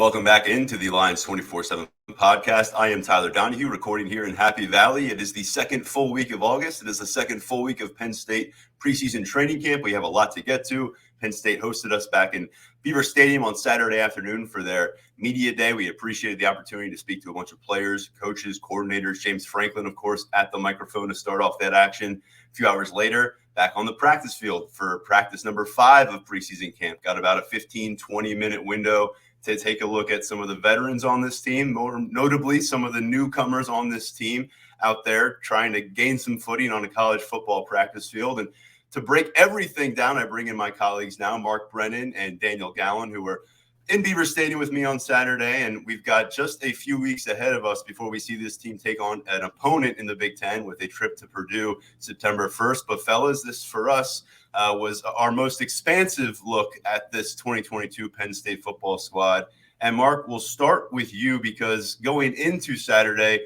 Welcome back into the Lions247 Podcast. I am Tyler Donohue, recording here in Happy Valley. It is the second full week of August. It is the second full week of Penn State preseason training camp. We have a lot to get to. Penn State hosted us back in Beaver Stadium on Saturday afternoon for their media day. We appreciated the opportunity to speak to a bunch of players, coaches, coordinators. James Franklin, of course, at the microphone to start off that action. A few hours later, back on the practice field for practice number 5 of preseason camp. Got about a 15, 20-minute window to take a look at some of the veterans on this team, more notably some of the newcomers on this team out there trying to gain some footing on a college football practice field. And to break everything down, I bring in my colleagues now, Mark Brennan and Daniel Gallen, who were in Beaver Stadium with me on Saturday. And we've got just a few weeks ahead of us before we see this team take on an opponent in the Big Ten with a trip to Purdue September 1st. But fellas, this for us was our most expansive look at this 2022 Penn State football squad. And Mark, we'll start with you because going into Saturday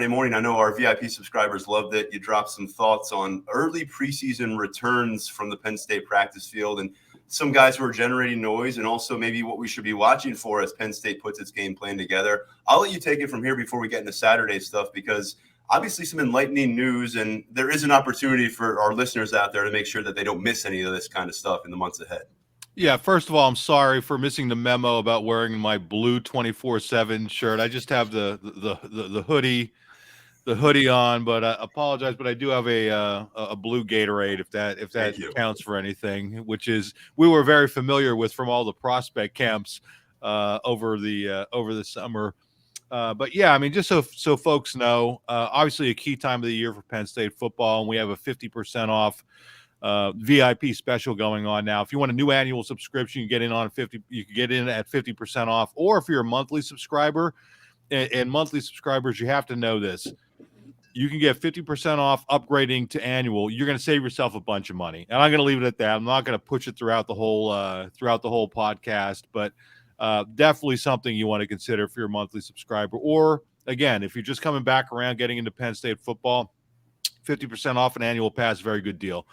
morning, I know our VIP subscribers loved it. You dropped some thoughts on early preseason returns from the Penn State practice field and some guys who are generating noise, and also maybe what we should be watching for as Penn State puts its game plan together. I'll let you take it from here before we get into Saturday stuff, because obviously some enlightening news, and there is an opportunity for our listeners out there to make sure that they don't miss any of this kind of stuff in the months ahead. Yeah, first of all, I'm sorry for missing the memo about wearing my blue 24/7 shirt. I just have the hoodie on, but I apologize. But I do have a blue Gatorade, if that counts for anything. Which is we were very familiar with from all the prospect camps over the summer. But yeah, I mean, just so folks know, obviously a key time of the year for Penn State football, and we have a 50% off VIP special going on now. If you want a new annual subscription, you can get in at 50% off. Or if you're a monthly subscriber, and monthly subscribers, you have to know this. You can get 50% off upgrading to annual. You're going to save yourself a bunch of money. And I'm going to leave it at that. I'm not going to push it throughout the whole podcast, but definitely something you want to consider if you're a monthly subscriber. Or again, if you're just coming back around getting into Penn State football, 50% off an annual pass, very good deal.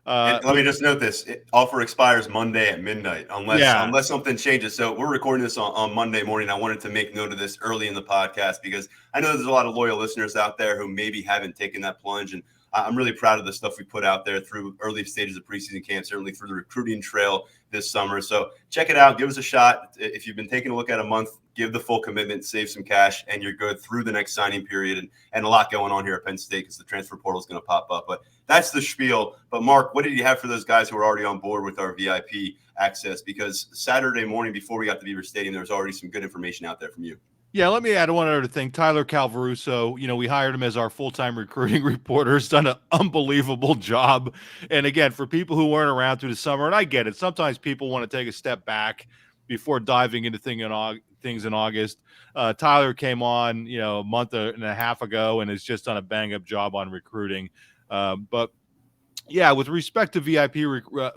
And let me just note this. Offer expires Monday at midnight unless something changes. So we're recording this on Monday morning. I wanted to make note of this early in the podcast because I know there's a lot of loyal listeners out there who maybe haven't taken that plunge. And I'm really proud of the stuff we put out there through early stages of preseason camp, certainly through the recruiting trail this summer. So check it out. Give us a shot. If you've been taking a look at a month, give the full commitment, save some cash, and you're good through the next signing period. And a lot going on here at Penn State because the transfer portal is going to pop up. But that's the spiel. But Mark, what did you have for those guys who are already on board with our VIP access? Because Saturday morning before we got to Beaver Stadium, there was already some good information out there from you. Yeah, let me add one other thing. Tyler Calvaruso, we hired him as our full-time recruiting reporter. He's done an unbelievable job. And again, for people who weren't around through the summer, and I get it, sometimes people want to take a step back before diving into things in August. Tyler came on, a month and a half ago and has just done a bang-up job on recruiting. But yeah, with respect to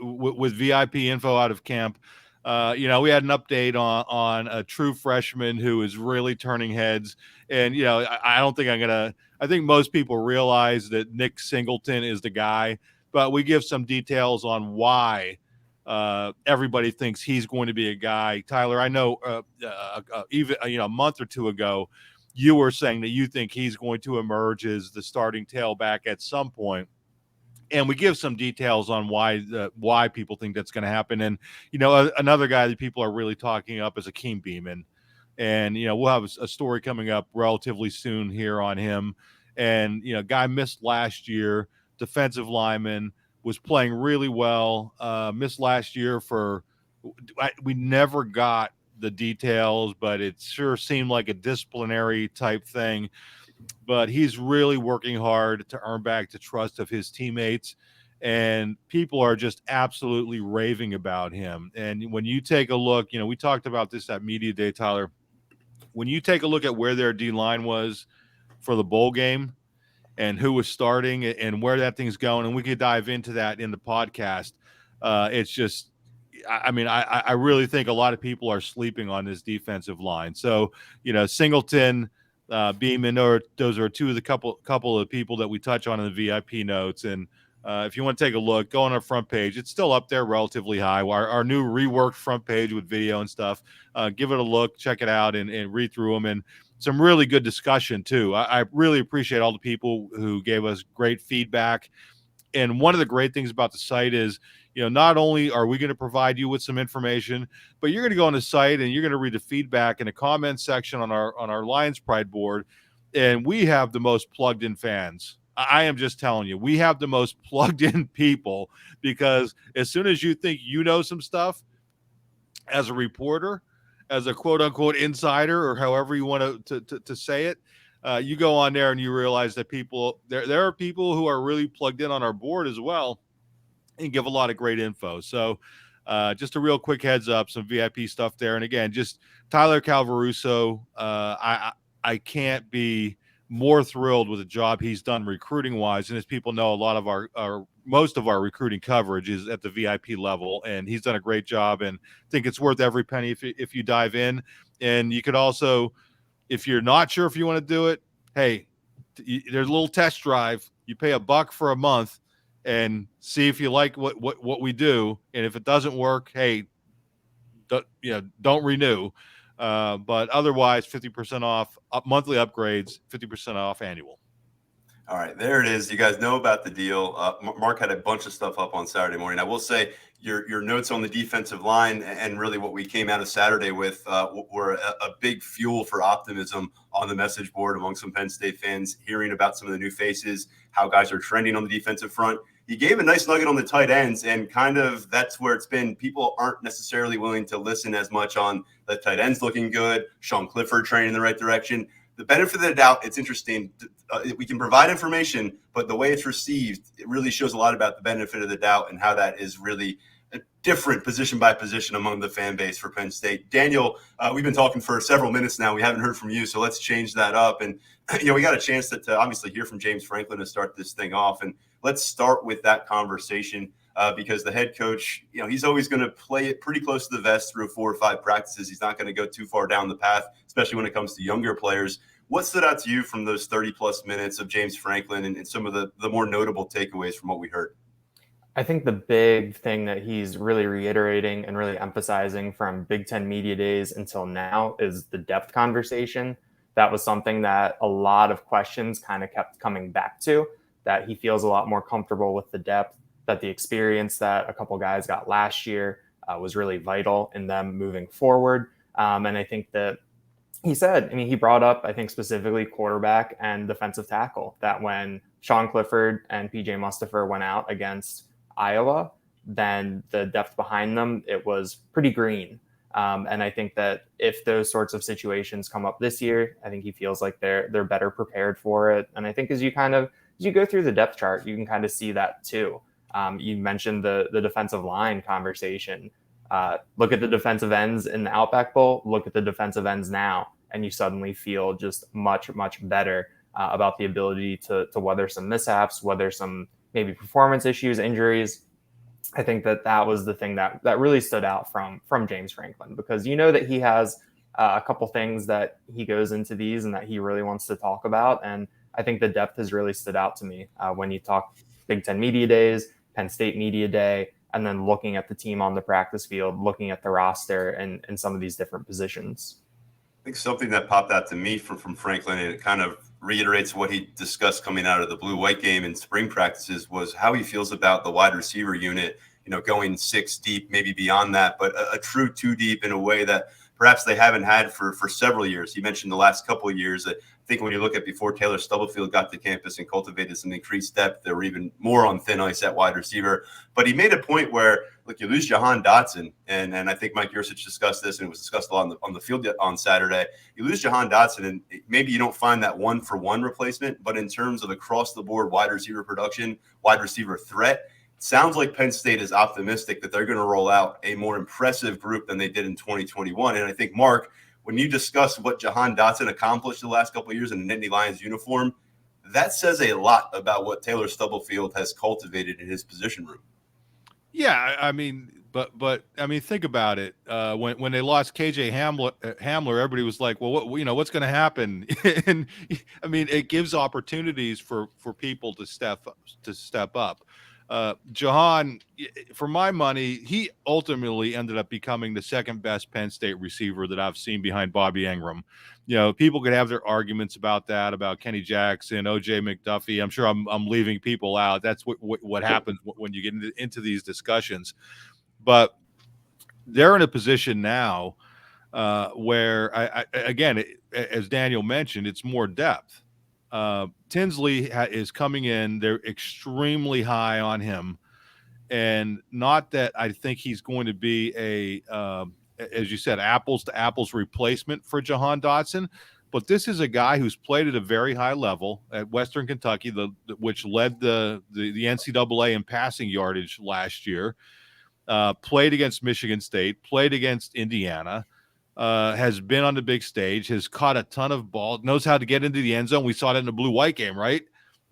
with VIP info out of camp, we had an update on a true freshman who is really turning heads. And, I don't think I think most people realize that Nick Singleton is the guy, but we give some details on why everybody thinks he's going to be a guy. Tyler, I know even, a month or two ago, you were saying that you think he's going to emerge as the starting tailback at some point. And we give some details on why people think that's going to happen. And, another guy that people are really talking up is Hakeem. And, we'll have a story coming up relatively soon here on him. And, guy missed last year, defensive lineman, was playing really well, missed last year we never got the details, but it sure seemed like a disciplinary type thing. But he's really working hard to earn back the trust of his teammates, and people are just absolutely raving about him. And when you take a look, we talked about this at Media Day, Tyler. When you take a look at where their D-line was for the bowl game and who was starting and where that thing's going, and we could dive into that in the podcast, it's just, I really think a lot of people are sleeping on this defensive line. So, Singleton, Beeman, those are two of the couple of people that we touch on in the VIP notes. And If you want to take a look, go on our front page. It's still up there relatively high. Our new reworked front page with video and stuff. Give it a look, check it out, and read through them. And some really good discussion, too. I really appreciate all the people who gave us great feedback. And one of the great things about the site is, not only are we going to provide you with some information, but you're going to go on the site and you're going to read the feedback in the comments section on our Lions Pride board. And we have the most plugged in fans. I am just telling you, we have the most plugged in people, because as soon as you think you know some stuff as a reporter, as a quote unquote insider, or however you want to say it, you go on there and you realize that there are people who are really plugged in on our board as well and give a lot of great info. So just a real quick heads up, some VIP stuff there. And again, just Tyler Calvaruso, I can't be more thrilled with the job he's done recruiting wise. And as people know, a lot of most of our recruiting coverage is at the VIP level, and he's done a great job, and I think it's worth every penny if you dive in. And you could also, if you're not sure if you want to do it, hey, there's a little test drive. You pay $1 for a month and see if you like what we do. And if it doesn't work, hey, don't renew. But otherwise, 50% off monthly upgrades, 50% off annual. All right, there it is. You guys know about the deal. Mark had a bunch of stuff up on Saturday morning. I will say your notes on the defensive line and really what we came out of Saturday with were a big fuel for optimism on the message board among some Penn State fans, hearing about some of the new faces, how guys are trending on the defensive front. He gave a nice nugget on the tight ends, and kind of that's where it's been. People aren't necessarily willing to listen as much on the tight ends looking good, Sean Clifford training in the right direction. The benefit of the doubt, it's interesting. We can provide information, but the way it's received, it really shows a lot about the benefit of the doubt and how that is really different position by position among the fan base for Penn State. Daniel, we've been talking for several minutes now. We haven't heard from you, so let's change that up. And we got a chance to obviously hear from James Franklin to start this thing off. And let's start with that conversation because the head coach, he's always going to play it pretty close to the vest through 4 or 5 practices. He's not going to go too far down the path, especially when it comes to younger players. What stood out to you from those 30-plus minutes of James Franklin and some of the more notable takeaways from what we heard? I think the big thing that he's really reiterating and really emphasizing from Big Ten Media Days until now is the depth conversation. That was something that a lot of questions kind of kept coming back to, that he feels a lot more comfortable with the depth, that the experience that a couple guys got last year was really vital in them moving forward. And I think that he brought up, I think specifically quarterback and defensive tackle, that when Sean Clifford and PJ Mustipher went out against Iowa, then the depth behind them, it was pretty green. And I think that if those sorts of situations come up this year, I think he feels like they're better prepared for it. And I think as you go through the depth chart, you can kind of see that too. You mentioned the defensive line conversation. Look at the defensive ends in the Outback Bowl, look at the defensive ends now, and you suddenly feel just much, much better about the ability to weather some mishaps, weather some maybe performance issues, injuries. I think that was the thing that really stood out from James Franklin, because that he has a couple things that he goes into these and that he really wants to talk about. And I think the depth has really stood out to me when you talk Big Ten Media Days, Penn State Media Day, and then looking at the team on the practice field, looking at the roster and some of these different positions. I think something that popped out to me from Franklin, and it kind of reiterates what he discussed coming out of the blue-white game in spring practices, was how he feels about the wide receiver unit, going 6 deep, maybe beyond that, but a true 2 deep in a way that perhaps they haven't had for several years. He mentioned the last couple of years. I think when you look at before Taylor Stubblefield got to campus and cultivated some increased depth, they were even more on thin ice at wide receiver. But he made a point where, look, you lose Jahan Dotson, and I think Mike Yursich discussed this, and it was discussed a lot on the field on Saturday. You lose Jahan Dotson, and maybe you don't find that one-for-one replacement, but in terms of across-the-board wide receiver production, wide receiver threat, sounds like Penn State is optimistic that they're going to roll out a more impressive group than they did in 2021. And I think, Mark, when you discuss what Jahan Dotson accomplished the last couple of years in the Nittany Lions uniform, that says a lot about what Taylor Stubblefield has cultivated in his position room. Yeah, I mean, but I mean, think about it. When they lost KJ Hamler, everybody was like, "Well, what's going to happen?" And I mean, it gives opportunities for people to step up. Jahan, for my money, he ultimately ended up becoming the second best Penn State receiver that I've seen behind Bobby Ingram. People could have their arguments about that, about Kenny Jackson, OJ McDuffie. I'm sure I'm leaving people out. That's what happens when you get into these discussions. But they're in a position now where, again, as Daniel mentioned, it's more depth. Tinsley is coming in. They're extremely high on him. And not that I think he's going to be as you said, apples to apples replacement for Jahan Dotson. But this is a guy who's played at a very high level at Western Kentucky, which led the NCAA in passing yardage last year, played against Michigan State, played against Indiana, has been on the big stage, has caught a ton of balls, knows how to get into the end zone. We saw that in the blue-white game, right?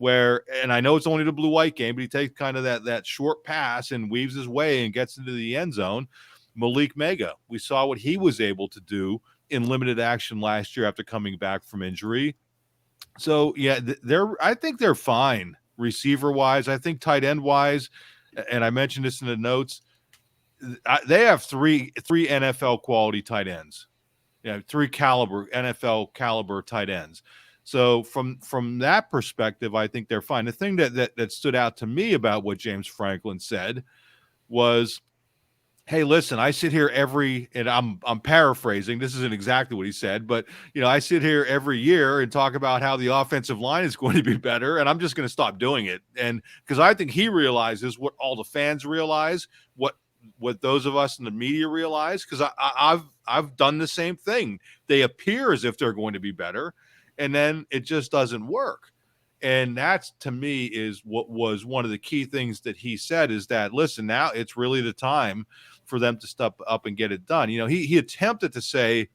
And I know it's only the blue-white game, but he takes kind of that short pass and weaves his way and gets into the end zone. Malik Mega, we saw what he was able to do in limited action last year after coming back from injury. So, yeah, I think they're fine receiver-wise. I think tight end-wise, and I mentioned this in the notes, they have three NFL quality tight ends. Three NFL caliber tight ends. So from that perspective, I think they're fine. The thing that stood out to me about what James Franklin said was, hey, listen, I sit here and I'm paraphrasing. This isn't exactly what he said, but I sit here every year and talk about how the offensive line is going to be better, and I'm just going to stop doing it. And because I think he realizes what all the fans realize, what those of us in the media realize, because I've done the same thing. They appear as if they're going to be better, and then it just doesn't work. And that's, to me, is what was one of the key things that he said, is that, listen, now it's really the time for them to step up and get it done. He attempted to say,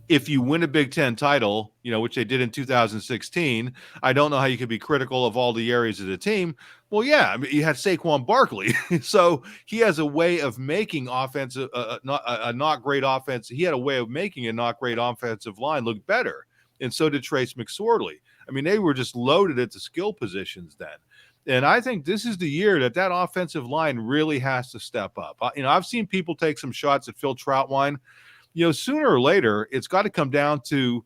if you win a Big Ten title, which they did in 2016, I don't know how you could be critical of all the areas of the team. Well, yeah, I mean, you had Saquon Barkley. So he has a way of making offensive, not great offense. He had a way of making a not great offensive line look better. And so did Trace McSorley. I mean, they were just loaded at the skill positions then. And I think this is the year that offensive line really has to step up. I've seen people take some shots at Phil Troutwine. Sooner or later, it's got to come down to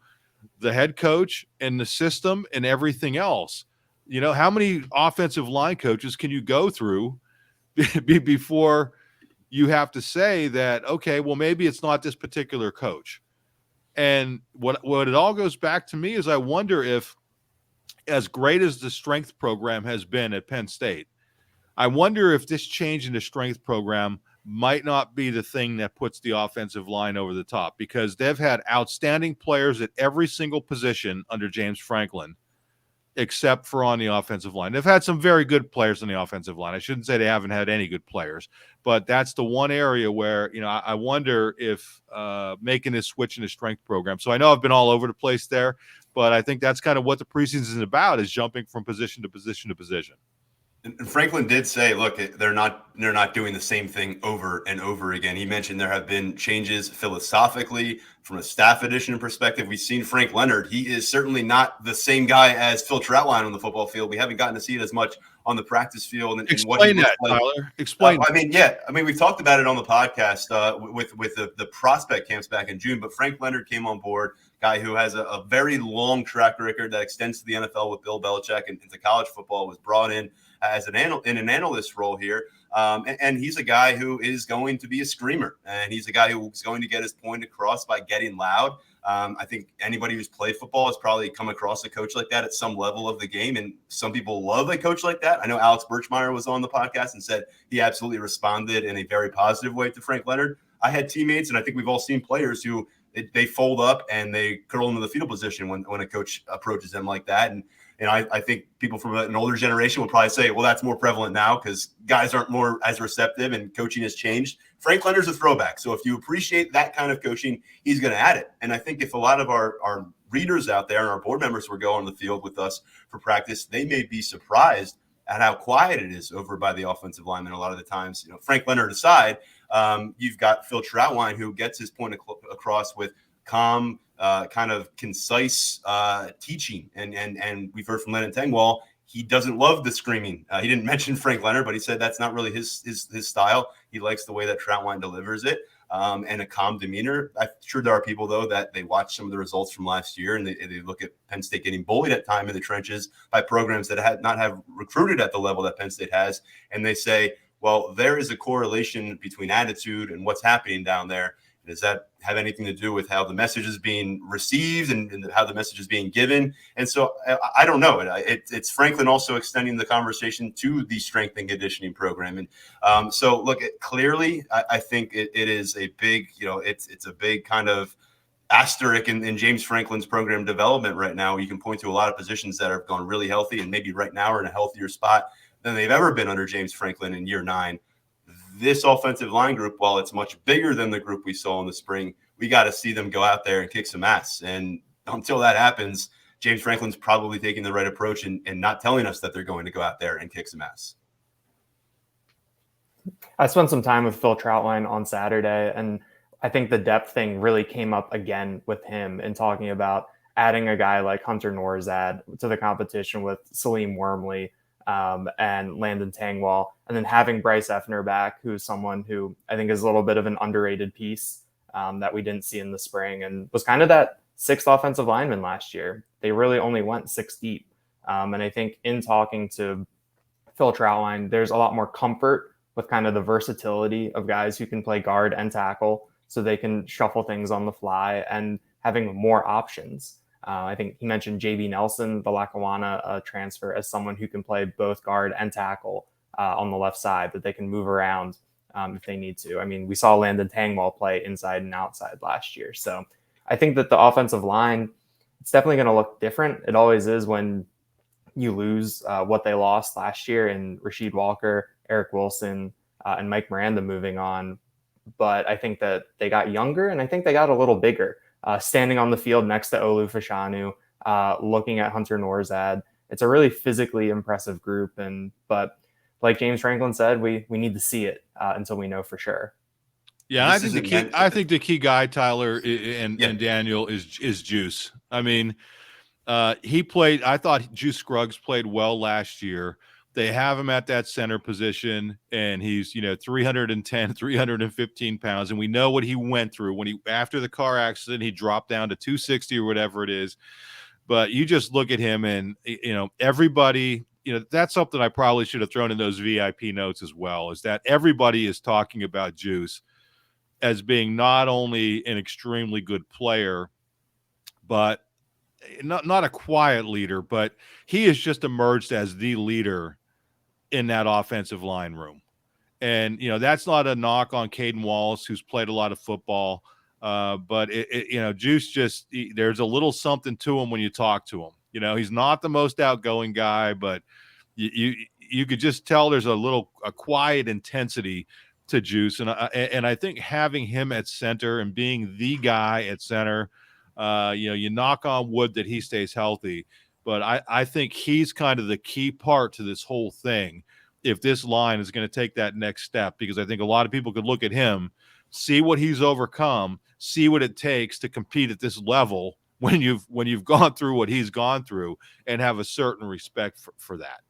the head coach and the system and everything else. How many offensive line coaches can you go through before you have to say that, okay, well, maybe it's not this particular coach? And what it all goes back to me is, I wonder if, as great as the strength program has been at Penn State, I wonder if this change in the strength program might not be the thing that puts the offensive line over the top, because they've had outstanding players at every single position under James Franklin, except for on the offensive line. They've had some very good players on the offensive line. I shouldn't say they haven't had any good players, but that's the one area where, I wonder if making this switch in the strength program. So I know I've been all over the place there, but I think that's kind of what the preseason is about, is jumping from position to position to position. And Franklin did say, look, they're not doing the same thing over and over again. He mentioned there have been changes philosophically from a staff addition perspective. We've seen Frank Leonard. He is certainly not the same guy as Phil Troutwine on the football field. We haven't gotten to see it as much on the practice field. And explain that, Tyler. Explain. We've talked about it on the podcast with the prospect camps back in June. But Frank Leonard came on board, guy who has a very long track record that extends to the NFL with Bill Belichick and into college football, was brought in as in an analyst role here. And he's a guy who is going to be a screamer, and he's a guy who's going to get his point across by getting loud. I think anybody who's played football has probably come across a coach like that at some level of the game, and some people love a coach like that. I know Alex Birchmeyer was on the podcast and said he absolutely responded in a very positive way to Frank Leonard. I had teammates, and I think we've all seen players who they fold up and they curl into the fetal position when a coach approaches them like that. And I think people from an older generation will probably say, well, that's more prevalent now because guys aren't more as receptive and coaching has changed. Frank Leonard's a throwback. So if you appreciate that kind of coaching, he's going to add it. And I think if a lot of our readers out there and our board members were going on the field with us for practice, they may be surprised at how quiet it is over by the offensive lineman. A lot of the times, Frank Leonard aside, you've got Phil Troutwine, who gets his point across with calm, kind of concise teaching. And we've heard from Lennon Tengwall, he doesn't love the screaming. He didn't mention Frank Leonard, but he said that's not really his style. He likes the way that Troutline delivers it, and a calm demeanor. I'm sure there are people, though, that they watch some of the results from last year and they look at Penn State getting bullied at time in the trenches by programs that had not have recruited at the level that Penn State has, and they say, well, there is a correlation between attitude and what's happening down there. Does that have anything to do with how the message is being received and how the message is being given? And so I don't know. It's Franklin also extending the conversation to the strength and conditioning program. And so, look, clearly, I think it is a big, it's a big kind of asterisk in James Franklin's program development right now. You can point to a lot of positions that have gone really healthy and maybe right now are in a healthier spot than they've ever been under James Franklin in year 9. This offensive line group, while it's much bigger than the group we saw in the spring, we got to see them go out there and kick some ass. And until that happens, James Franklin's probably taking the right approach and not telling us that they're going to go out there and kick some ass. I spent some time with Phil Troutline on Saturday, and I think the depth thing really came up again with him in talking about adding a guy like Hunter Norzad to the competition with Salim Wormley and Landon Tangwall, and then having Bryce Effner back, who's someone who I think is a little bit of an underrated piece that we didn't see in the spring and was kind of that 6th offensive lineman last year. They really only went 6 deep. And I think in talking to Phil Troutline, there's a lot more comfort with kind of the versatility of guys who can play guard and tackle, so they can shuffle things on the fly and having more options. I think he mentioned JV Nelson, the Lackawanna transfer, as someone who can play both guard and tackle on the left side, that they can move around if they need to. I mean, we saw Landon Tangwall play inside and outside last year. So I think that the offensive line, it's definitely going to look different. It always is when you lose what they lost last year in Rasheed Walker, Eric Wilson, and Mike Miranda moving on. But I think that they got younger, and I think they got a little bigger. Standing on the field next to Olu Fashanu, looking at Hunter Norzad. It's a really physically impressive group. But like James Franklin said, we need to see it until we know for sure. Yeah, I think the key guy, Tyler and Daniel, is Juice. I mean, he played. I thought Juice Scruggs played well last year. They have him at that center position, and he's 310, 315 pounds, and we know what he went through when after the car accident he dropped down to 260 or whatever it is. But you just look at him, and everybody. That's something I probably should have thrown in those VIP notes as well, is that everybody is talking about Juice as being not only an extremely good player, but not a quiet leader, but he has just emerged as the leader in that offensive line room. And, that's not a knock on Caden Wallace, who's played a lot of football. But Juice there's a little something to him when you talk to him. He's not the most outgoing guy, but you could just tell there's a quiet intensity to Juice. And I think having him at center and being the guy at center, you knock on wood that he stays healthy. But I think he's kind of the key part to this whole thing if this line is going to take that next step, because I think a lot of people could look at him, see what he's overcome, see what it takes to compete at this level when you've gone through what he's gone through, and have a certain respect for that.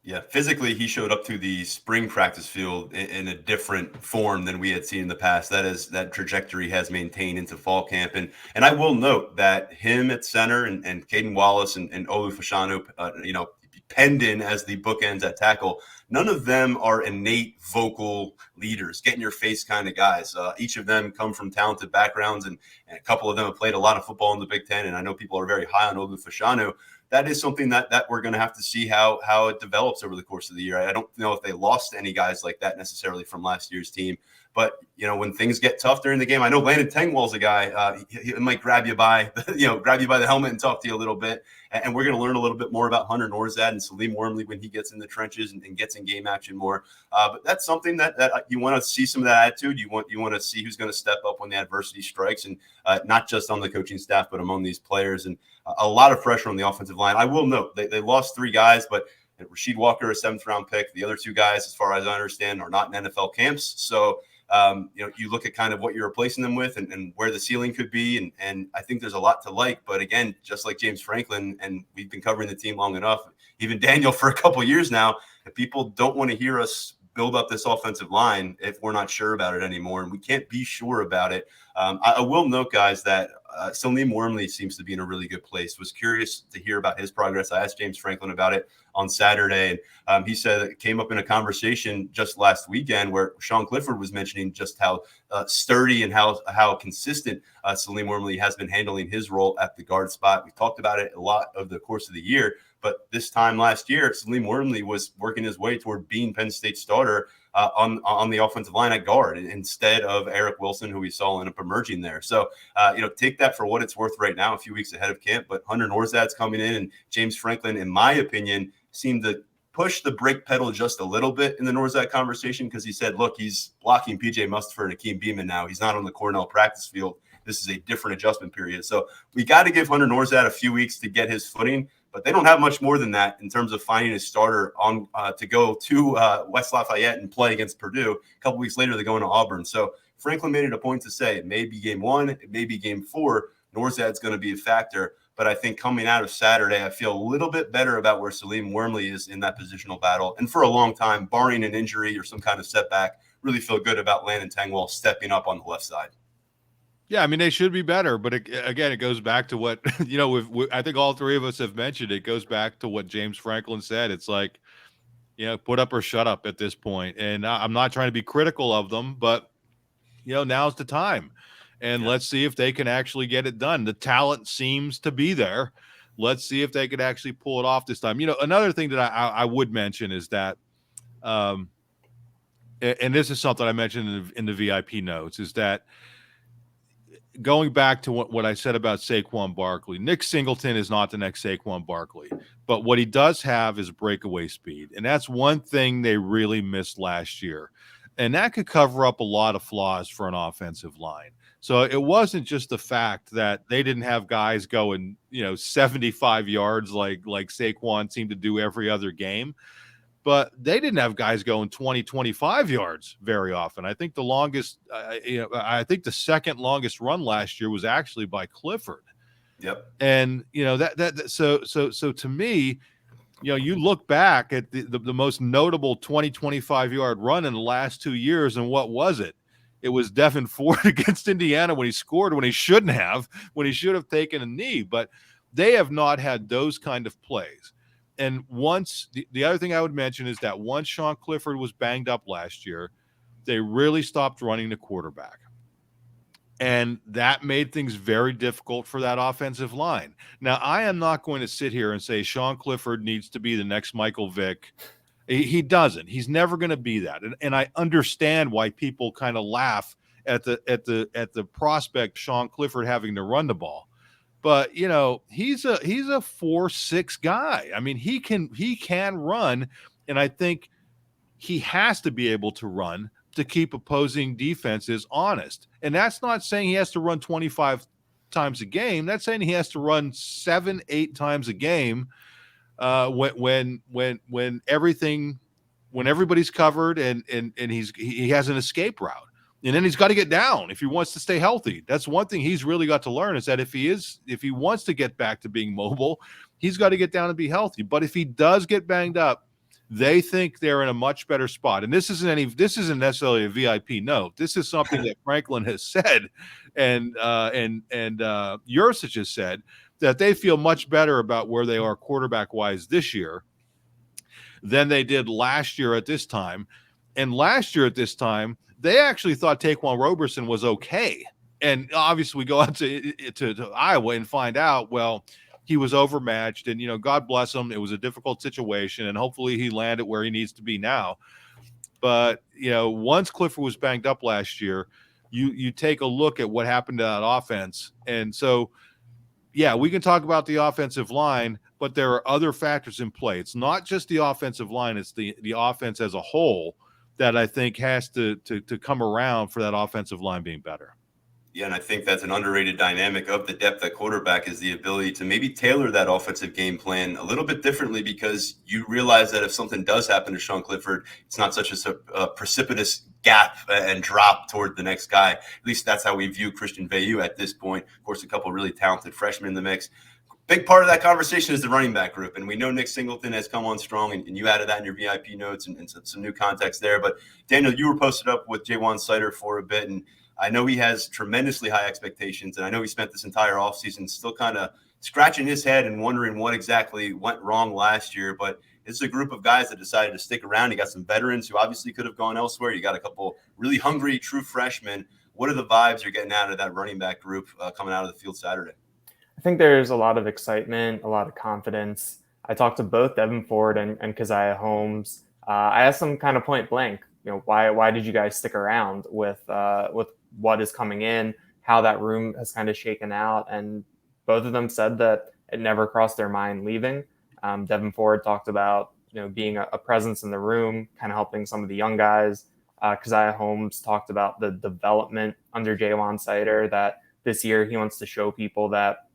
Yeah, physically, he showed up to the spring practice field in a different form than we had seen in the past. That trajectory has maintained into fall camp. And I will note that him at center and Caden Wallace and Olu Fashanu, penned in as the bookends at tackle, none of them are innate vocal leaders, get in your face kind of guys. Each of them come from talented backgrounds, and a couple of them have played a lot of football in the Big Ten. And I know people are very high on Olu Fashanu. That is something that we're going to have to see how it develops over the course of the year. I don't know if they lost any guys like that necessarily from last year's team, but when things get tough during the game, I know Landon Tangwall's a guy. He might grab you by the helmet and talk to you a little bit. And we're going to learn a little bit more about Hunter Norzad and Salim Wormley when he gets in the trenches and gets in game action more. But that's something that you want to see some of that attitude. You want to see who's going to step up when the adversity strikes, and not just on the coaching staff, but among these players. And a lot of pressure on the offensive line. I will note they lost 3 guys, but Rasheed Walker, a 7th round pick. The other 2 guys, as far as I understand, are not in NFL camps. So You look at kind of what you're replacing them with and where the ceiling could be. And I think there's a lot to like. But again, just like James Franklin, and we've been covering the team long enough, even Daniel for a couple of years now, that people don't want to hear us build up this offensive line if we're not sure about it anymore. And we can't be sure about it. I will note, guys, that Salim Wormley seems to be in a really good place. Was curious to hear about his progress. I asked James Franklin about it on Saturday, and he said it came up in a conversation just last weekend where Sean Clifford was mentioning just how sturdy and how consistent Salim Wormley has been handling his role at the guard spot. We talked about it a lot over the course of the year, but this time last year, Salim Wormley was working his way toward being Penn State's starter on the offensive line at guard instead of Eric Wilson, who we saw end up emerging there. So, take that for what it's worth right now, a few weeks ahead of camp. But Hunter Norzad's coming in, and James Franklin, in my opinion, seemed to push the brake pedal just a little bit in the Norzad conversation, because he said, look, he's blocking PJ Mustipher and Hakeem Beamon now. He's not on the Cornell practice field. This is a different adjustment period. So we got to give Hunter Norzad a few weeks to get his footing. But they don't have much more than that in terms of finding a starter on to go to West Lafayette and play against Purdue. A couple weeks later, they go into Auburn. So Franklin made it a point to say it may be game 1, it may be game 4. Norzad's going to be a factor. But I think coming out of Saturday, I feel a little bit better about where Salim Wormley is in that positional battle. And for a long time, barring an injury or some kind of setback, really feel good about Landon Tengwall stepping up on the left side. Yeah, I mean, they should be better. But again, it goes back to what, I think all three of us have mentioned. It goes back to what James Franklin said. It's like, put up or shut up at this point. And I'm not trying to be critical of them, but, now's the time. And let's see if they can actually get it done. The talent seems to be there. Let's see if they could actually pull it off this time. Another thing that I would mention is that, and this is something I mentioned in the VIP notes, is that, going back to what I said about Saquon Barkley, Nick Singleton is not the next Saquon Barkley, but what he does have is breakaway speed. And that's one thing they really missed last year. And that could cover up a lot of flaws for an offensive line. So it wasn't just the fact that they didn't have guys going, 75 yards like Saquon seemed to do every other game. But they didn't have guys going 20, 25 yards very often. I think the longest, I think the second longest run last year was actually by Clifford. Yep. And, so to me, you look back at the most notable 20, 25-yard run in the last 2 years, and what was it? It was Devin Ford against Indiana when he scored, when he should have taken a knee. But they have not had those kind of plays. And once the other thing I would mention is that once Sean Clifford was banged up last year, they really stopped running the quarterback. And that made things very difficult for that offensive line. Now, I am not going to sit here and say Sean Clifford needs to be the next Michael Vick. He doesn't. He's never going to be that. And I understand why people kind of laugh at the prospect Sean Clifford having to run the ball. But he's a 4.6 guy. I mean, he can run, and I think he has to be able to run to keep opposing defenses honest. And that's not saying he has to run 25 times a game. That's saying he has to run 7-8 times a game when everybody's covered and he has an escape route. And then he's got to get down if he wants to stay healthy. That's one thing he's really got to learn, is that if he wants to get back to being mobile, he's got to get down and be healthy. But if he does get banged up, they think they're in a much better spot. And this isn't necessarily a VIP note. This is something that Franklin has said, and Yurcich has said, that they feel much better about where they are quarterback wise this year than they did last year at this time. And last year at this time, they actually thought Taquan Roberson was okay. And obviously we go out to Iowa and find out, well, he was overmatched, and, God bless him. It was a difficult situation, and hopefully he landed where he needs to be now. But, once Clifford was banged up last year, you take a look at what happened to that offense. And so, yeah, we can talk about the offensive line, but there are other factors in play. It's not just the offensive line. It's the offense as a whole that I think has to come around for that offensive line being better. Yeah, and I think that's an underrated dynamic of the depth at quarterback, is the ability to maybe tailor that offensive game plan a little bit differently, because you realize that if something does happen to Sean Clifford, it's not such a precipitous gap and drop toward the next guy. At least that's how we view Christian Veilleux at this point. Of course, a couple of really talented freshmen in the mix. Big part of that conversation is the running back group. And we know Nick Singleton has come on strong, and you added that in your VIP notes and some new context there. But Daniel, you were posted up with Jaywan Sider for a bit, and I know he has tremendously high expectations. And I know he spent this entire offseason still kind of scratching his head and wondering what exactly went wrong last year. But it's a group of guys that decided to stick around. You got some veterans who obviously could have gone elsewhere. You got a couple really hungry, true freshmen. What are the vibes you're getting out of that running back group coming out of the field Saturday? I think there's a lot of excitement, a lot of confidence. I talked to both Devin Ford and Keziah Holmes. I asked them kind of point blank, why did you guys stick around with what is coming in, how that room has kind of shaken out, and both of them said that it never crossed their mind leaving. Devin Ford talked about being a presence in the room, kind of helping some of the young guys. Keziah Holmes talked about the development under Jaywan Sider, that this year he wants to show people that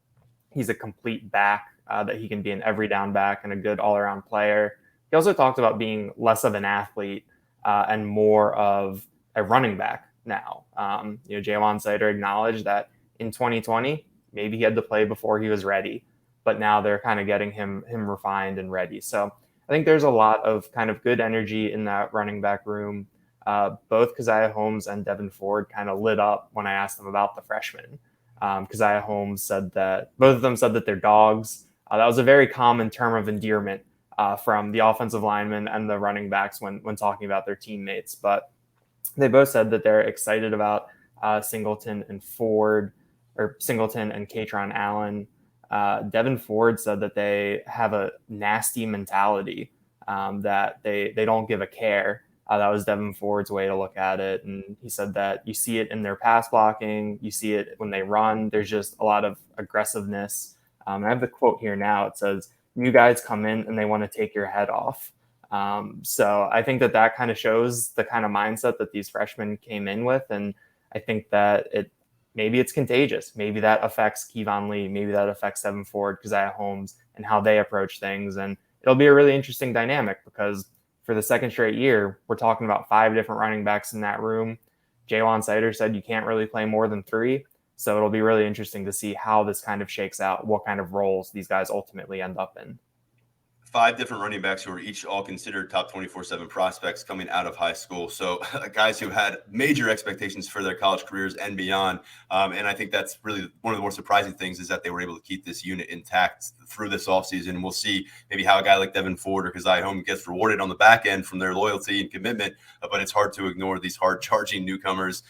he's a complete back, that he can be an every down back and a good all-around player. He also talked about being less of an athlete and more of a running back now. Jaywan Sider acknowledged that in 2020, maybe he had to play before he was ready, but now they're kind of getting him refined and ready. So I think there's a lot of kind of good energy in that running back room. Both Keziah Holmes and Devin Ford kind of lit up when I asked them about the freshmen. Keziah Holmes said that both of them said that they're dogs. That was a very common term of endearment from the offensive linemen and the running backs when talking about their teammates. But they both said that they're excited about Singleton and Katron Allen. Devin Ford said that they have a nasty mentality, that they don't give a care. That was Devin Ford's way to look at it. And he said that you see it in their pass blocking. You see it when they run. There's just a lot of aggressiveness. I have the quote here now. It says, "You guys come in and they want to take your head off." So I think that kind of shows the kind of mindset that these freshmen came in with. And I think that maybe it's contagious. Maybe that affects Kevon Lee. Maybe that affects Devin Ford, Keziah Holmes, and how they approach things. And it'll be a really interesting dynamic because for the second straight year, we're talking about 5 different running backs in that room. Jaywan Sider said you can't really play more than 3. So it'll be really interesting to see how this kind of shakes out, what kind of roles these guys ultimately end up in. 5 different running backs who are each all considered top 24/7 prospects coming out of high school. So guys who had major expectations for their college careers and beyond. And I think that's really one of the more surprising things is that they were able to keep this unit intact through this offseason. We'll see maybe how a guy like Devin Ford or Keziah Holmes gets rewarded on the back end from their loyalty and commitment, but it's hard to ignore these hard charging newcomers.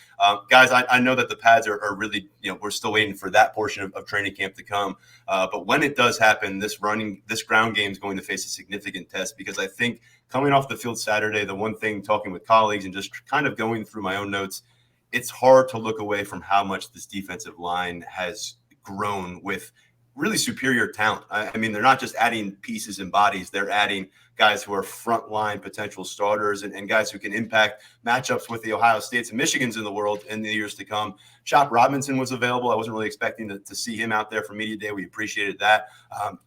Guys, I know that the pads are really, we're still waiting for that portion of training camp to come. But when it does happen, this ground game is going to face a significant test, because I think coming off the field Saturday, the one thing, talking with colleagues and just kind of going through my own notes, it's hard to look away from how much this defensive line has grown with really superior talent. I mean, they're not just adding pieces and bodies, they're adding guys who are frontline potential starters and guys who can impact matchups with the Ohio States and Michigans in the world in the years to come. Chop Robinson was available. I wasn't really expecting to see him out there for Media Day. We appreciated that.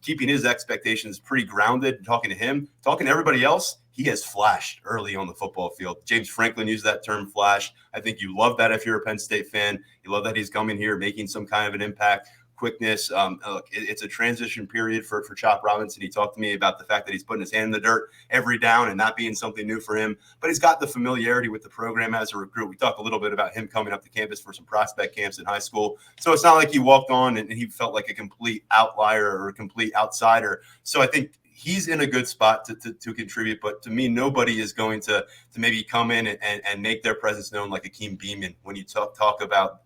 Keeping his expectations pretty grounded, talking to him, talking to everybody else, he has flashed early on the football field. James Franklin used that term, flash. I think you love that if you're a Penn State fan. You love that he's coming here, making some kind of an impact. Quickness. Look, it's a transition period for Chop Robinson. He talked to me about the fact that he's putting his hand in the dirt every down and not being something new for him, but he's got the familiarity with the program as a recruit. We talked a little bit about him coming up to campus for some prospect camps in high school. So it's not like he walked on and he felt like a complete outlier or a complete outsider. So I think he's in a good spot to contribute, but to me, nobody is going to maybe come in and make their presence known like Hakeem Beamon. When you talk about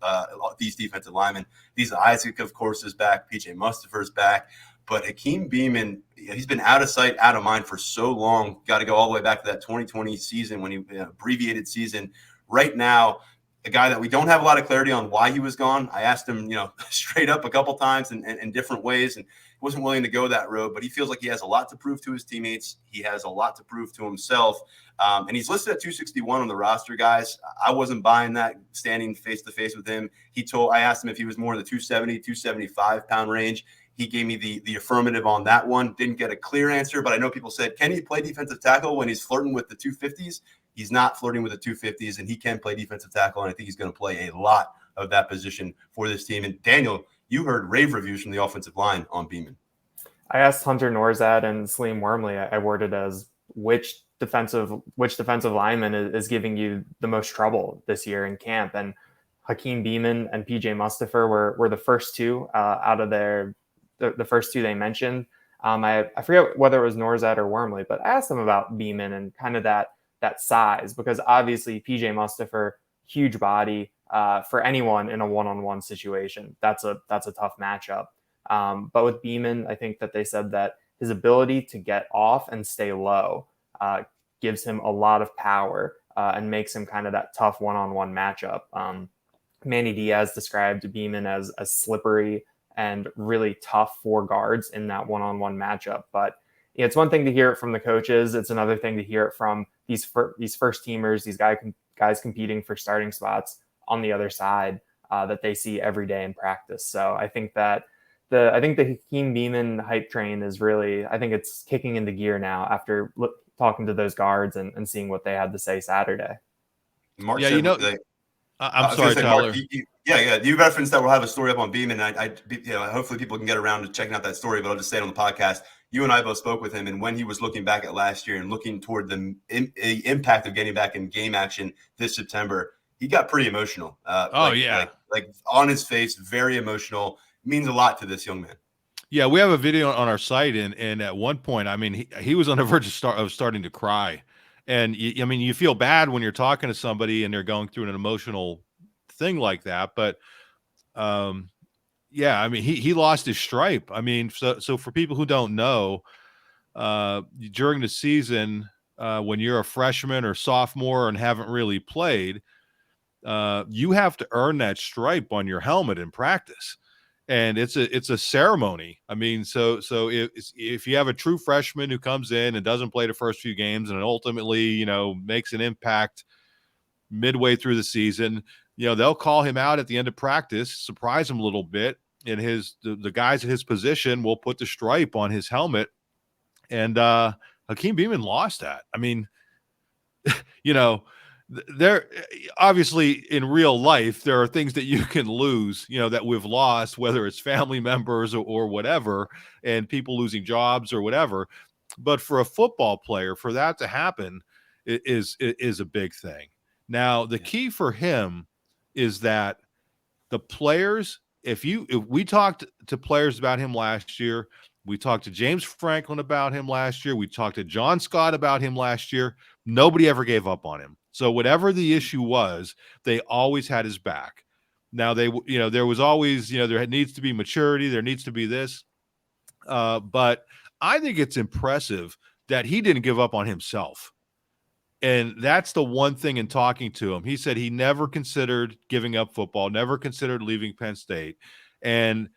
these defensive linemen, these Isaac, of course, is back. PJ Mustafer's back. But Hakeem Beamon, he's been out of sight, out of mind for so long. Got to go all the way back to that 2020 season when he abbreviated season. Right now, a guy that we don't have a lot of clarity on why he was gone. I asked him, straight up a couple times in different ways, and he wasn't willing to go that road. But he feels like he has a lot to prove to his teammates. He has a lot to prove to himself. And he's listed at 261 on the roster, guys. I wasn't buying that standing face-to-face with him. I asked him if he was more in the 270, 275-pound range. He gave me the affirmative on that one. Didn't get a clear answer, but I know people said, can he play defensive tackle when he's flirting with the 250s? He's not flirting with the 250s, and he can play defensive tackle, and I think he's going to play a lot of that position for this team. And Daniel, you heard rave reviews from the offensive line on Beeman. I asked Hunter Norzad and Salim Wormley, I worded as which defensive lineman is giving you the most trouble this year in camp. And Hakeem Beeman and PJ Mustipher were the first two out of the first two they mentioned. I forget whether it was Norzad or Wormley, but I asked them about Beeman and kind of that size, because obviously PJ Mustipher, huge body, for anyone in a one-on-one situation. That's a tough matchup. But with Beeman, I think that they said that his ability to get off and stay low gives him a lot of power and makes him kind of that tough one-on-one matchup. Manny Diaz described Beeman as slippery and really tough for guards in that one-on-one matchup. But it's one thing to hear it from the coaches. It's another thing to hear it from these first teamers, these guys competing for starting spots on the other side that they see every day in practice. So I think that the Hakeem Beeman hype train is really, I think it's kicking into gear now after talking to those guards and seeing what they had to say Saturday. Mark yeah, said, I'm sorry, Tyler. Mark, you referenced that we'll have a story up on Beeman. Hopefully people can get around to checking out that story, but I'll just say it on the podcast. You and I both spoke with him, and when he was looking back at last year and looking toward the impact of getting back in game action this September, he got pretty emotional. Like on his face, very emotional. Means a lot to this young man. Yeah, we have a video on our site, and at one point, I mean, he was on the verge of starting to cry. And you feel bad when you're talking to somebody and they're going through an emotional thing like that. But yeah, I mean, he lost his stripe. I mean, so for people who don't know, during the season, when you're a freshman or sophomore and haven't really played, you have to earn that stripe on your helmet in practice. And it's a ceremony. I mean, so if you have a true freshman who comes in and doesn't play the first few games and ultimately, makes an impact midway through the season, they'll call him out at the end of practice, surprise him a little bit, and the guys at his position will put the stripe on his helmet. And Hakeem Beeman lost that. I mean, there obviously in real life there are things that you can lose, that we've lost, whether it's family members or whatever, and people losing jobs or whatever. But for a football player, for that to happen is a big thing. Now, the key for him is that the players, if we talked to players about him last year, we talked to James Franklin about him last year, we talked to John Scott about him last year, nobody ever gave up on him. So whatever the issue was, they always had his back. Now there was always, there needs to be maturity, there needs to be this. But I think it's impressive that he didn't give up on himself. And that's the one thing in talking to him. He said he never considered giving up football, never considered leaving Penn State. And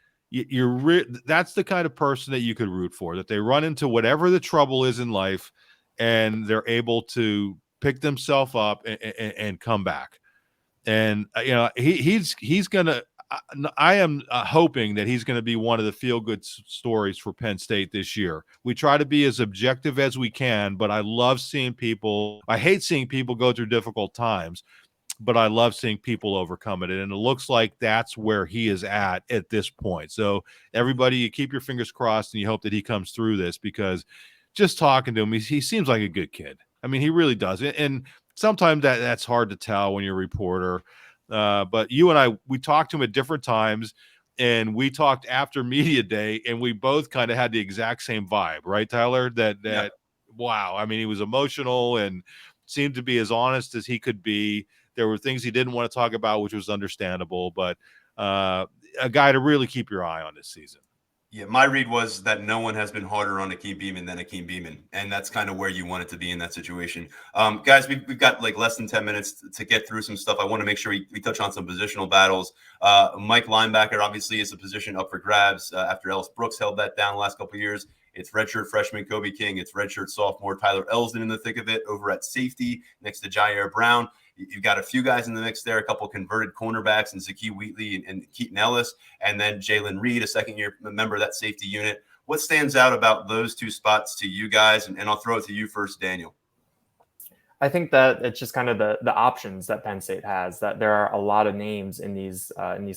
that's the kind of person that you could root for, that they run into whatever the trouble is in life and they're able to pick themselves up and come back. And he's gonna, I am hoping that he's going to be one of the feel-good stories for Penn State this year. We try to be as objective as we can, but I love seeing people, I hate seeing people go through difficult times, but I love seeing people overcome it. And it looks like that's where he is at this point. So everybody, you keep your fingers crossed and you hope that he comes through this, because just talking to him, he seems like a good kid. I mean, he really does. And sometimes that's hard to tell when you're a reporter. But you and I, we talked to him at different times, and we talked after media day, and we both kind of had the exact same vibe, right, Tyler? That wow. I mean, he was emotional and seemed to be as honest as he could be. There were things he didn't want to talk about, which was understandable, but a guy to really keep your eye on this season. Yeah, my read was that no one has been harder on Hakeem Beeman than Hakeem Beeman, and that's kind of where you want it to be in that situation. Guys, we've got like less than 10 minutes to get through some stuff. I want to make sure we touch on some positional battles. Mike linebacker obviously is a position up for grabs after Ellis Brooks held that down the last couple of years. It's redshirt freshman Kobe King. It's redshirt sophomore Tyler Elsdon in the thick of it over at safety next to Jair Brown. You've got a few guys in the mix there, a couple converted cornerbacks and Zakee Wheatley and Keaton Ellis, and then Jalen Reed, a second-year member of that safety unit. What stands out about those two spots to you guys? And I'll throw it to you first, Daniel. I think that it's just kind of the options that Penn State has, that there are a lot of names in these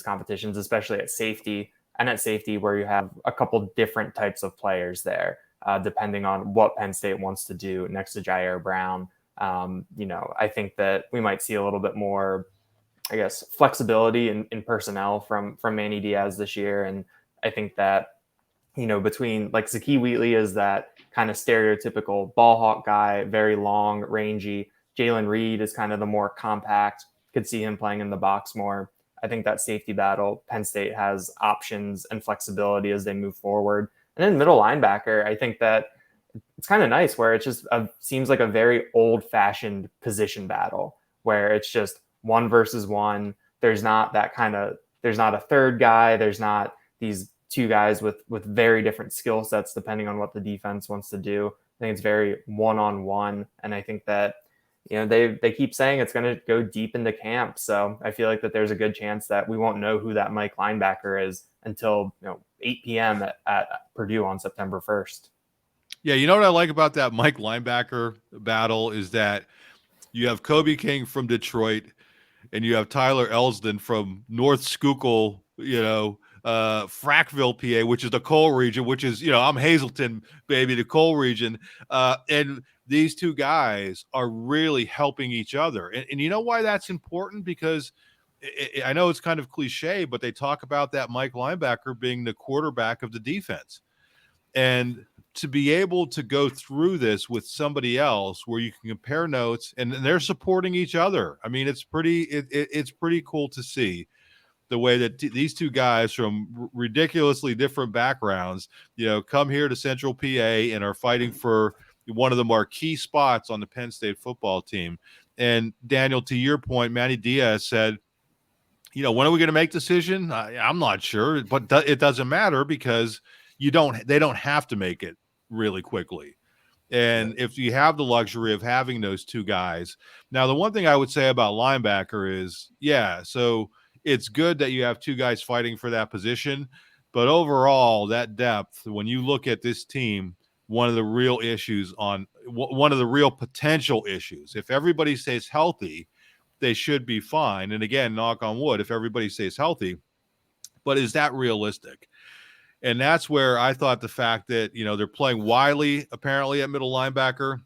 competitions, especially at safety, and at safety where you have a couple different types of players there, depending on what Penn State wants to do next to Jair Brown. I think that we might see a little bit more, I guess, flexibility in personnel from Manny Diaz this year. And I think that, between like Zakee Wheatley is that kind of stereotypical ball hawk guy, very long, rangy. Jalen Reed is kind of the more compact, could see him playing in the box more. I think that safety battle, Penn State has options and flexibility as they move forward. And then middle linebacker, I think that it's kind of nice where it just seems like a very old-fashioned position battle where it's just one versus one. There's not a third guy. There's not these two guys with very different skill sets depending on what the defense wants to do. I think it's very one-on-one, and I think that they keep saying it's going to go deep into camp. So I feel like that there's a good chance that we won't know who that Mike linebacker is until 8 p.m. at Purdue on September 1st. Yeah, you know what I like about that Mike linebacker battle is that you have Kobe King from Detroit and you have Tyler Elsdon from North Schuylkill, Frackville, PA, which is the coal region, which is, I'm Hazleton, baby, the coal region. And these two guys are really helping each other. And you know why that's important? Because I know it's kind of cliche, but they talk about that Mike linebacker being the quarterback of the defense. And to be able to go through this with somebody else where you can compare notes and they're supporting each other. I mean, it's pretty cool to see the way that these two guys from ridiculously different backgrounds, come here to Central PA and are fighting for one of the marquee spots on the Penn State football team. And Daniel, to your point, Manny Diaz said, when are we going to make decision? I'm not sure, but it doesn't matter because they don't have to make it really quickly. And if you have the luxury of having those two guys. Now, the one thing I would say about linebacker is, so it's good that you have two guys fighting for that position, but overall that depth, when you look at this team, one of the real potential issues, if everybody stays healthy, they should be fine. And again, knock on wood, if everybody stays healthy, but is that realistic? And that's where I thought the fact that, they're playing Wiley apparently at middle linebacker.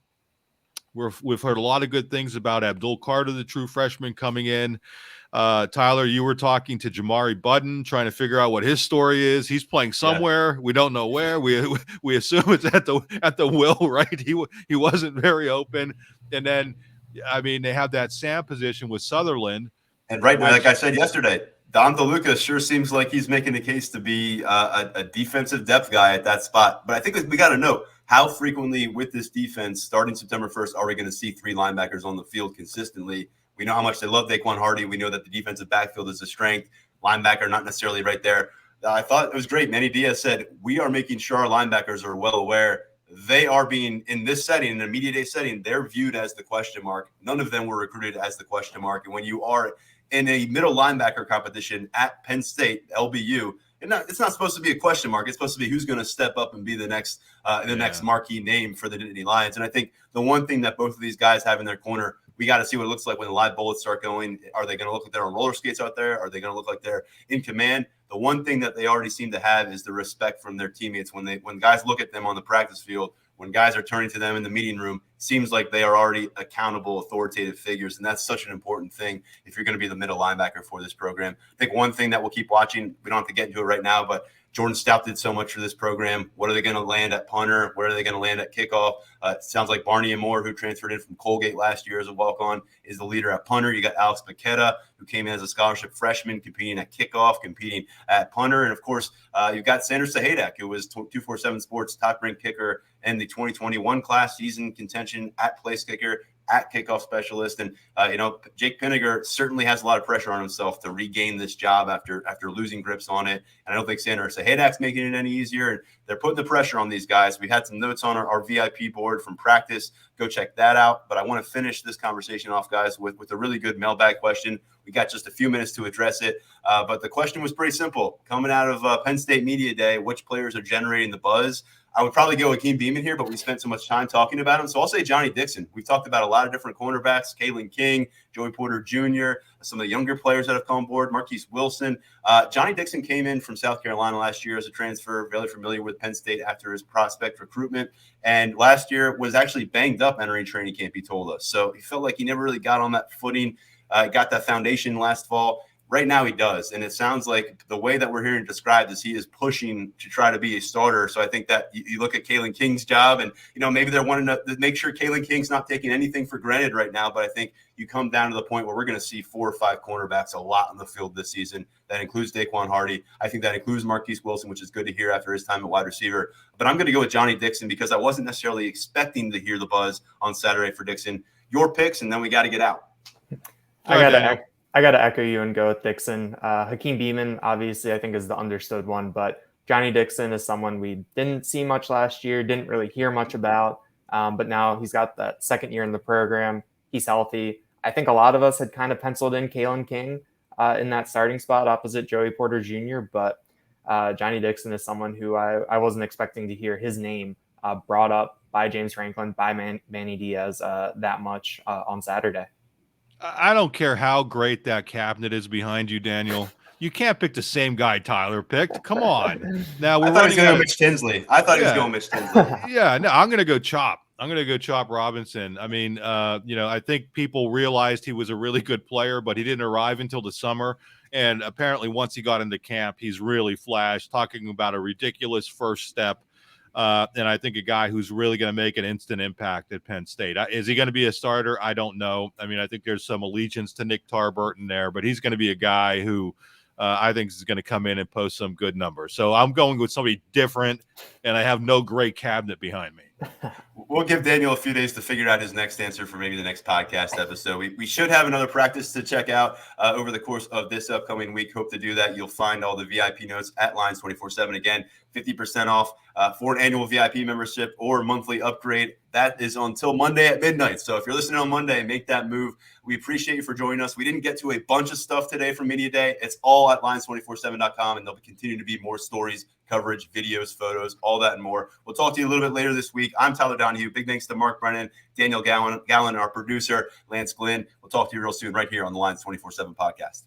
We've heard a lot of good things about Abdul Carter, the true freshman, coming in. Tyler, you were talking to Jamari Budden, trying to figure out what his story is. He's playing somewhere. Yeah. We don't know where. We assume it's at the Will, right? He wasn't very open. And then, they have that Sam position with Sutherland. And right now, like I said yesterday, Don DeLuca sure seems like he's making the case to be a defensive depth guy at that spot. But I think we got to know how frequently with this defense, starting September 1st, are we going to see three linebackers on the field consistently? We know how much they love Daquan Hardy. We know that the defensive backfield is a strength. Linebacker not necessarily right there. I thought it was great. Manny Diaz said, we are making sure our linebackers are well aware. They are being, in this setting, in a media day setting, they're viewed as the question mark. None of them were recruited as the question mark. And when you are in a middle linebacker competition at Penn State, LBU, it's not supposed to be a question mark. It's supposed to be who's going to step up and be the next next marquee name for the Nittany Lions. And I think the one thing that both of these guys have in their corner, we got to see what it looks like when the live bullets start going. Are they going to look like they're on roller skates out there? Are they going to look like they're in command? The one thing that they already seem to have is the respect from their teammates. When guys look at them on the practice field, when guys are turning to them in the meeting room, seems like they are already accountable, authoritative figures. And that's such an important thing if you're going to be the middle linebacker for this program. I think one thing that we'll keep watching, we don't have to get into it right now, but Jordan Stout did so much for this program. What are they going to land at punter? Where are they going to land at kickoff? It sounds like Barney Moore, who transferred in from Colgate last year as a walk-on, is the leader at punter. You got Alex Paqueta, who came in as a scholarship freshman, competing at kickoff, competing at punter. And, of course, you've got Sanders Sahadak, who was 247 Sports top-ranked kicker in the 2021 class, season contention at place kicker, at kickoff specialist. And, Jake Pinniger certainly has a lot of pressure on himself to regain this job after losing grips on it. And I don't think Sanders Sahadak's making it any easier. And they're putting the pressure on these guys. We had some notes on our VIP board from practice. Go check that out. But I want to finish this conversation off, guys, with a really good mailbag question. We got just a few minutes to address it. But the question was pretty simple. Coming out of Penn State Media Day, which players are generating the buzz? I would probably go Hakeem Beamon here, but we spent so much time talking about him. So I'll say Johnny Dixon. We've talked about a lot of different cornerbacks, Kalen King, Joey Porter Jr., some of the younger players that have come aboard, Marquise Wilson. Johnny Dixon came in from South Carolina last year as a transfer, very familiar with Penn State after his prospect recruitment. And last year was actually banged up entering training camp, he told us. So he felt like he never really got on that footing, got that foundation last fall. Right now he does. And it sounds like the way that we're hearing described is he is pushing to try to be a starter. So I think that you look at Kalen King's job and, maybe they're wanting to make sure Kalen King's not taking anything for granted right now. But I think you come down to the point where we're going to see 4 or 5 cornerbacks a lot on the field this season. That includes Daquan Hardy. I think that includes Marquise Wilson, which is good to hear after his time at wide receiver. But I'm going to go with Johnny Dixon because I wasn't necessarily expecting to hear the buzz on Saturday for Dixon. Your picks, and then we got to get out. I got to echo you and go with Dixon. Hakeem Beamon, obviously, I think is the understood one, but Johnny Dixon is someone we didn't see much last year, didn't really hear much about, but now he's got that second year in the program. He's healthy. I think a lot of us had kind of penciled in Kalen King in that starting spot opposite Joey Porter Jr., but Johnny Dixon is someone who I wasn't expecting to hear his name brought up by James Franklin, by Manny Diaz that much on Saturday. I don't care how great that cabinet is behind you, Daniel. You can't pick the same guy Tyler picked. Come on. Now I thought he was going Mitch Tinsley. He was going Mitch Tinsley. Yeah, no, I'm going to go Chop. I'm going to go Chop Robinson. I mean, I think people realized he was a really good player, but he didn't arrive until the summer. And apparently once he got into camp, he's really flashed, talking about a ridiculous first step. And I think a guy who's really going to make an instant impact at Penn State. Is he going to be a starter? I don't know. I mean, I think there's some allegiance to Nick Tarburton there, but he's going to be a guy who I think is going to come in and post some good numbers. So I'm going with somebody different, and I have no great cabinet behind me. We'll give Daniel a few days to figure out his next answer for maybe the next podcast episode. We should have another practice to check out over the course of this upcoming week. Hope to do that. You'll find all the VIP notes at Lions247. Again, 50% off for an annual VIP membership or monthly upgrade. That is until Monday at midnight. So if you're listening on Monday, make that move. We appreciate you for joining us. We didn't get to a bunch of stuff today from Media Day. It's all at Lions247.com, and there'll continue to be more stories, coverage, videos, photos, all that and more. We'll talk to you a little bit later this week. I'm Tyler Donohue. Big thanks to Mark Brennan, Daniel Gallen, our producer, Lance Glynn. We'll talk to you real soon right here on the Lions247 Podcast.